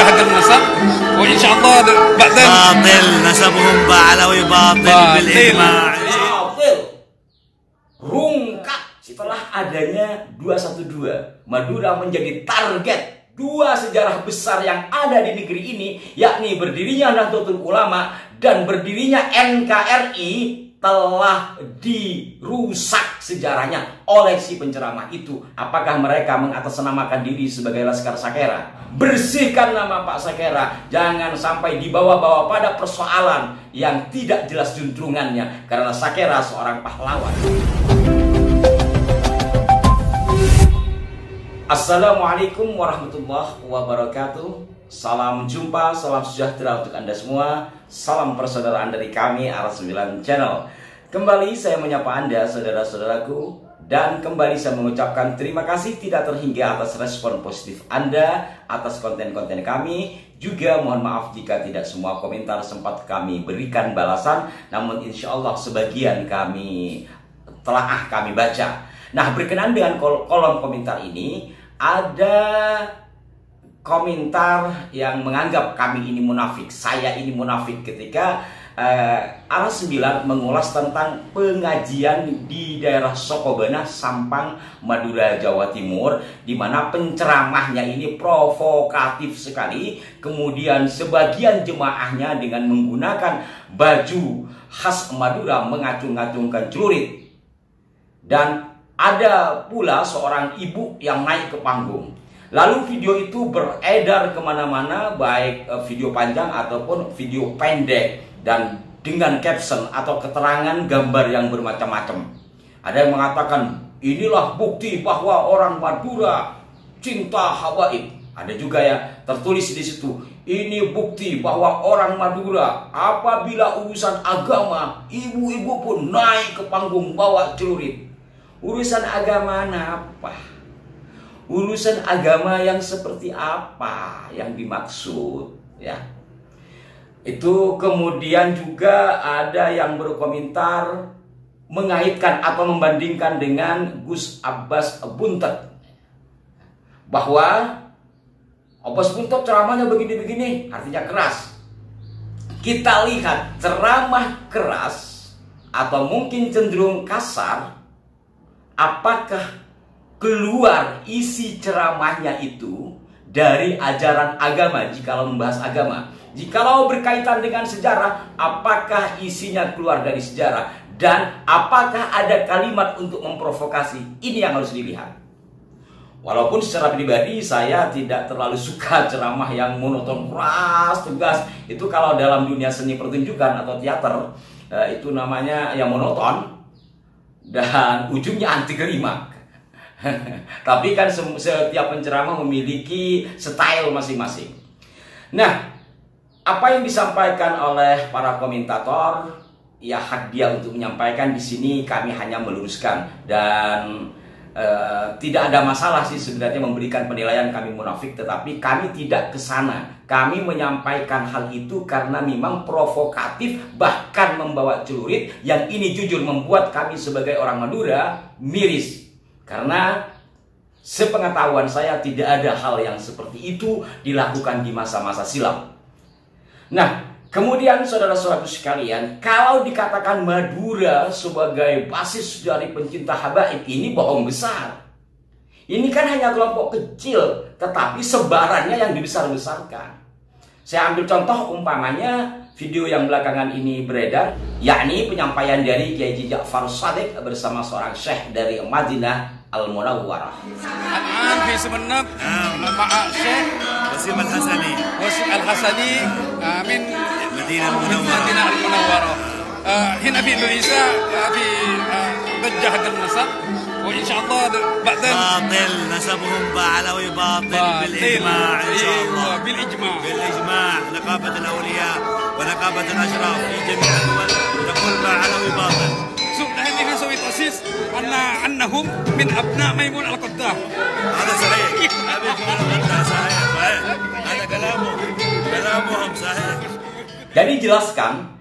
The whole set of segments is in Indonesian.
هذا النسب وإن شاء الله بعدين باطل نسبهم بعلوي باطل بالإجماع. Batil, rungkak setelah adanya 212. Madura menjadi target dua sejarah besar yang ada di negeri ini, yakni berdirinya Nahdlatul Ulama dan berdirinya NKRI telah dirusak sejarahnya oleh si penceramah itu. Apakah mereka mengatasnamakan diri sebagai Laskar Sakera? Bersihkan nama Pak Sakera, jangan sampai dibawa-bawa pada persoalan yang tidak jelas juntrungannya, karena Sakera seorang pahlawan. Assalamualaikum warahmatullahi wabarakatuh. Salam jumpa, salam sejahtera untuk Anda semua. Salam persaudaraan dari kami Ar9 Channel. Kembali saya menyapa Anda saudara-saudaraku, dan kembali saya mengucapkan terima kasih tidak terhingga atas respon positif Anda atas konten-konten kami. Juga mohon maaf jika tidak semua komentar sempat kami berikan balasan, namun insya Allah sebagian telah kami baca. Nah, berkenaan dengan kolom komentar ini, ada komentar yang menganggap kami ini munafik, saya ini munafik ketika Ar9 mengulas tentang pengajian di daerah Sokobana, Sampang, Madura, Jawa Timur, di mana penceramahnya ini provokatif sekali. Kemudian sebagian jemaahnya dengan menggunakan baju khas Madura mengacung-acungkan celurit. Dan ada pula seorang ibu yang naik ke panggung. Lalu video itu beredar kemana-mana, baik video panjang ataupun video pendek, dan dengan caption atau keterangan gambar yang bermacam-macam. Ada yang mengatakan, inilah bukti bahwa orang Madura cinta habaib. Ada juga ya tertulis di situ, ini bukti bahwa orang Madura apabila urusan agama, ibu-ibu pun naik ke panggung bawa celurit. Urusan agama apa? Urusan agama yang seperti apa yang dimaksud, ya? Itu kemudian juga ada yang berkomentar mengaitkan atau membandingkan dengan Gus Abbas Buntet, bahwa Abbas Buntet ceramahnya begini-begini, artinya keras. Kita lihat ceramah keras atau mungkin cenderung kasar, apakah keluar isi ceramahnya itu dari ajaran agama jikalau membahas agama? Jikalau berkaitan dengan sejarah, apakah isinya keluar dari sejarah? Dan apakah ada kalimat untuk memprovokasi? Ini yang harus dilihat. Walaupun secara pribadi saya tidak terlalu suka ceramah yang monoton, keras, tegas. Itu kalau dalam dunia seni pertunjukan atau teater, itu namanya yang monoton dan ujungnya anti klimaks. Tapi kan setiap penceramah memiliki style masing-masing. Nah, apa yang disampaikan oleh para komentator, ya hak dia untuk menyampaikan. Di sini kami hanya meluruskan, dan tidak ada masalah sih sebenarnya memberikan penilaian kami munafik, tetapi kami tidak ke sana. Kami menyampaikan hal itu karena memang provokatif, bahkan membawa celurit, yang ini jujur membuat kami sebagai orang Madura miris. Karena sepengetahuan saya tidak ada hal yang seperti itu dilakukan di masa-masa silam. Nah, kemudian saudara-saudaraku sekalian, kalau dikatakan Madura sebagai basis dari pencinta habaib, ini bohong besar. Ini kan hanya kelompok kecil, tetapi sebarannya yang dibesar-besarkan. Saya ambil contoh umpamanya video yang belakangan ini beredar, yakni penyampaian dari Kiai Ja'far Shadiq bersama seorang syekh dari Madinah Al-Munawwarah. الآن في سمنة مع الشيخ وسيم الحسني الحسني من مدينة المنورة. هنا في إندونيسيا في ضجة هذا النسب وإن شاء الله بعدين باطل نسبهم بعلوي باطل بالإجماع إن شاء الله. بالإجماع نقابة الأولياء ونقابة الأشراف في جميع الدول تقول بعلوي باطل. نحن نسوي تأسيس أنهم من أبناء ميمون القداح. هذا صحيح. صحيح. هذا كلامهم صحيح. Jadi jelaskan,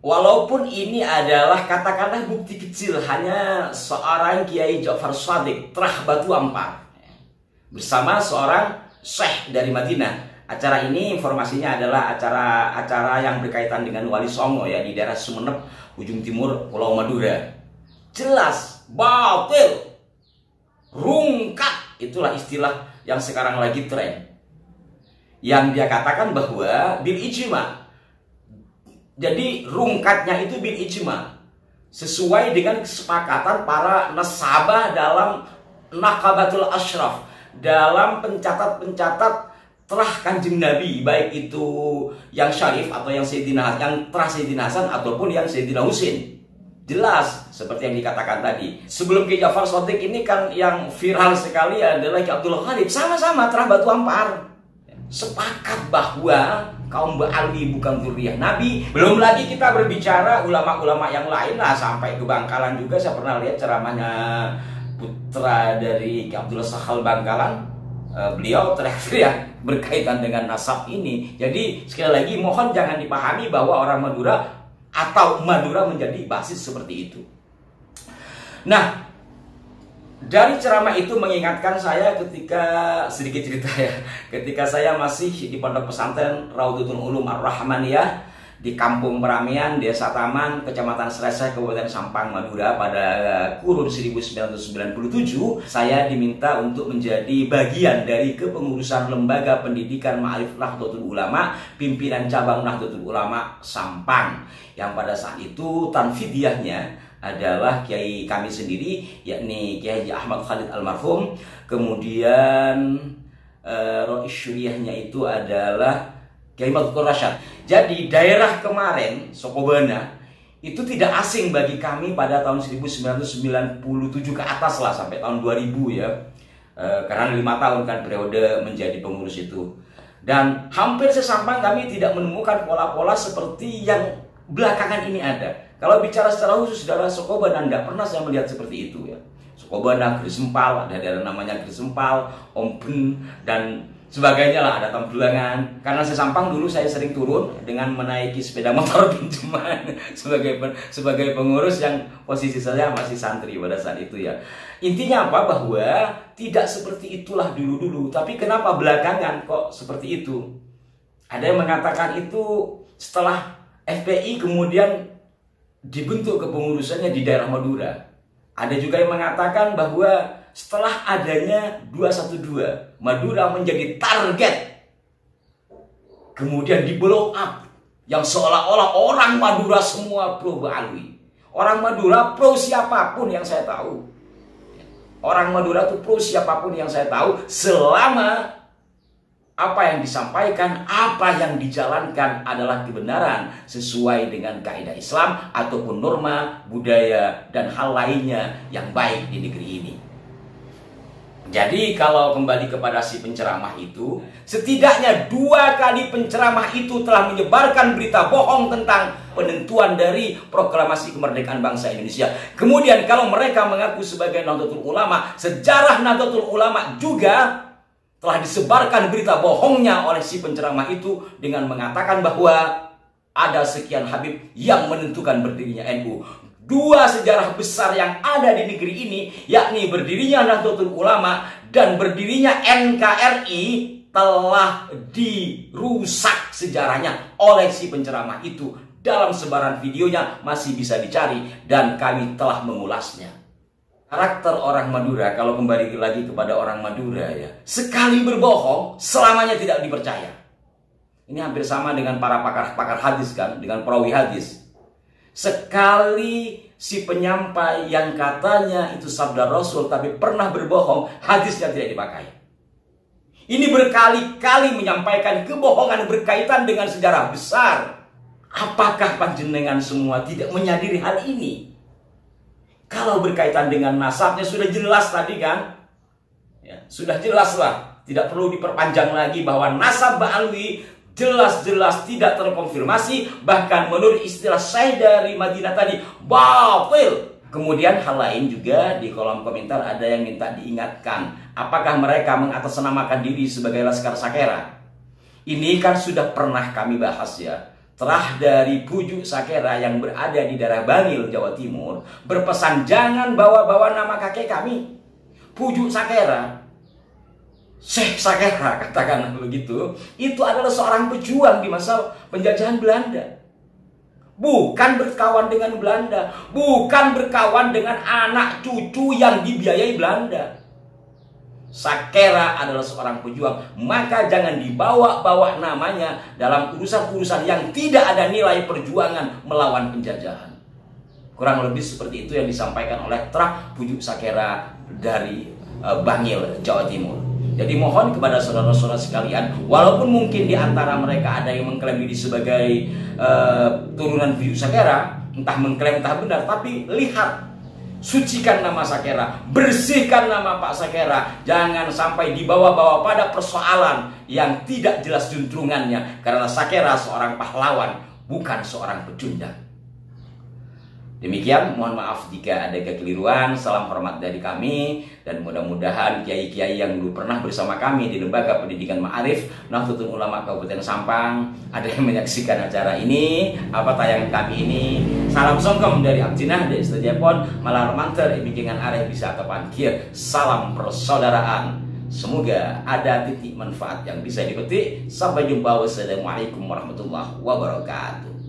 walaupun ini adalah katakanlah bukti kecil, hanya seorang Kiai Ja'far Shadiq Trah Batu Ampar bersama seorang syekh dari Madinah, Acara ini informasinya adalah acara yang berkaitan dengan Wali Songo ya, di daerah Sumeneb, ujung timur Pulau Madura. Jelas batil, rungkat, itulah istilah yang sekarang lagi tren. Yang dia katakan bahwa bil ijma. Jadi rungkatnya itu bil ijma, sesuai dengan kesepakatan para nasabah dalam Naqabatul Ashraf, dalam pencatat-pencatat telah Kanjeng Nabi, baik itu yang syarif atau yang telah Sayyidina Hasan ataupun yang Sayyidina Husain. Jelas seperti yang dikatakan tadi. Sebelum Ki Ja'far Shadiq ini kan yang viral sekali adalah Ki Abdul Ghalib, sama-sama terah Batu Ampar. Sepakat bahwa kaum Ba'alwi bukan zuriyah Nabi. Belum lagi kita berbicara ulama-ulama yang lain lah, sampai ke Bangkalan juga saya pernah lihat ceramahnya putra dari Ki Abdullah Sahal Bangkalan. Beliau teriak-teriak berkaitan dengan nasab ini. Jadi sekali lagi mohon jangan dipahami bahwa orang Madura atau Madura menjadi basis seperti itu. Nah, dari ceramah itu mengingatkan saya ketika, sedikit cerita ya, ketika saya masih di pondok pesantren Raudhatul Ulum Ar-Rahmaniyah di Kampung Peramian, Desa Taman, Kecamatan Sreseh, Kabupaten Sampang, Madura pada kurun 1997, saya diminta untuk menjadi bagian dari kepengurusan Lembaga Pendidikan Ma'arif Nahdlatul Ulama, pimpinan cabang Nahdlatul Ulama Sampang, yang pada saat itu tanfidiyahnya adalah kiai kami sendiri, yakni Kiai Ahmad Khalid Almarhum. Kemudian Rois Syuriahnya itu adalah Kiai Madhkur Rasyad. Jadi daerah kemarin Sokobana itu tidak asing bagi kami pada tahun 1997 ke atas lah, sampai tahun 2000 ya. Karena 5 tahun kan periode menjadi pengurus itu. Dan hampir sesampang kami tidak menemukan pola-pola seperti yang belakangan ini ada. Kalau bicara secara khusus daerah Sokobana, tidak pernah saya melihat seperti itu ya. Sokobana, Grisempal, ada daerah namanya Grisempal, Omben, dan sebagainya lah, ada Tambulangan. Karena Sesampang dulu saya sering turun dengan menaiki sepeda motor pinjaman sebagai pengurus yang posisi saya masih santri pada saat itu ya. Intinya apa? Bahwa tidak seperti itulah dulu-dulu. Tapi kenapa belakangan kok seperti itu? Ada yang mengatakan itu setelah FPI kemudian dibentuk kepengurusannya di daerah Madura. Ada juga yang mengatakan bahwa setelah adanya 212, Madura menjadi target, kemudian di blow up, yang seolah-olah orang Madura semua pro Ba'alwi. Orang Madura pro siapapun yang saya tahu. Orang Madura itu pro siapapun yang saya tahu, selama apa yang disampaikan, apa yang dijalankan adalah kebenaran sesuai dengan kaidah Islam ataupun norma, budaya, dan hal lainnya yang baik di negeri ini. Jadi kalau kembali kepada si penceramah itu, setidaknya 2 kali penceramah itu telah menyebarkan berita bohong tentang penentuan dari proklamasi kemerdekaan bangsa Indonesia. Kemudian kalau mereka mengaku sebagai Nahdlatul Ulama, sejarah Nahdlatul Ulama juga telah disebarkan berita bohongnya oleh si penceramah itu dengan mengatakan bahwa ada sekian Habib yang menentukan berdirinya NU. 2 sejarah besar yang ada di negeri ini, yakni berdirinya Nahdlatul Ulama dan berdirinya NKRI, telah dirusak sejarahnya oleh si penceramah itu. Dalam sebaran videonya masih bisa dicari dan kami telah mengulasnya. Karakter orang Madura, kalau kembali lagi kepada orang Madura ya, sekali berbohong selamanya tidak dipercaya. Ini hampir sama dengan para pakar hadis kan, dengan perawi hadis. Sekali si penyampai yang katanya itu sabda Rasul tapi pernah berbohong, hadisnya tidak dipakai. Ini berkali-kali menyampaikan kebohongan berkaitan dengan sejarah besar. Apakah panjenengan semua tidak menyadari hal ini? Kalau berkaitan dengan nasabnya sudah jelas tadi kan? Ya, sudah jelas lah. Tidak perlu diperpanjang lagi bahwa nasab Ba'alwi jelas-jelas tidak terkonfirmasi. Bahkan menurut istilah saya dari Madinah tadi, batil. Kemudian hal lain juga di kolom komentar ada yang minta diingatkan. Apakah mereka mengatasnamakan diri sebagai Laskar Sakera? Ini kan sudah pernah kami bahas ya. Terah dari Pujuk Sakera yang berada di daerah Bangil, Jawa Timur, berpesan jangan bawa-bawa nama kakek kami. Pujuk Sakera Syekh Sakera, katakanlah begitu, itu adalah seorang pejuang di masa penjajahan Belanda. Bukan berkawan dengan Belanda, bukan berkawan dengan anak cucu yang dibiayai Belanda. Sakera adalah seorang pejuang, maka jangan dibawa-bawa namanya dalam urusan-urusan yang tidak ada nilai perjuangan melawan penjajahan. Kurang lebih seperti itu yang disampaikan oleh Trah Pujuk Sakera dari Bangil, Jawa Timur. Jadi mohon kepada saudara-saudara sekalian, walaupun mungkin di antara mereka ada yang mengklaim diri sebagai turunan Pujuk Sakera, entah mengklaim entah benar, tapi lihat, sucikan nama Sakera, bersihkan nama Pak Sakera, jangan sampai dibawa-bawa pada persoalan yang tidak jelas juntrungannya, karena Sakera seorang pahlawan, bukan seorang pecundang. Demikian, mohon maaf jika ada kekeliruan. Salam hormat dari kami, dan mudah-mudahan kiai-kiai yang dulu pernah bersama kami di Lembaga Pendidikan Ma'arif Nahdlatul Ulama Kabupaten Sampang, ada yang menyaksikan acara ini, apa tayangan kami ini. Salam songkom dari Abdinah dari Stajapon, malar manter imikingan areh bisa kapan kia. Salam persaudaraan. Semoga ada titik manfaat yang bisa dipetik. Sampai jumpa. Wassalamualaikum warahmatullahi wabarakatuh.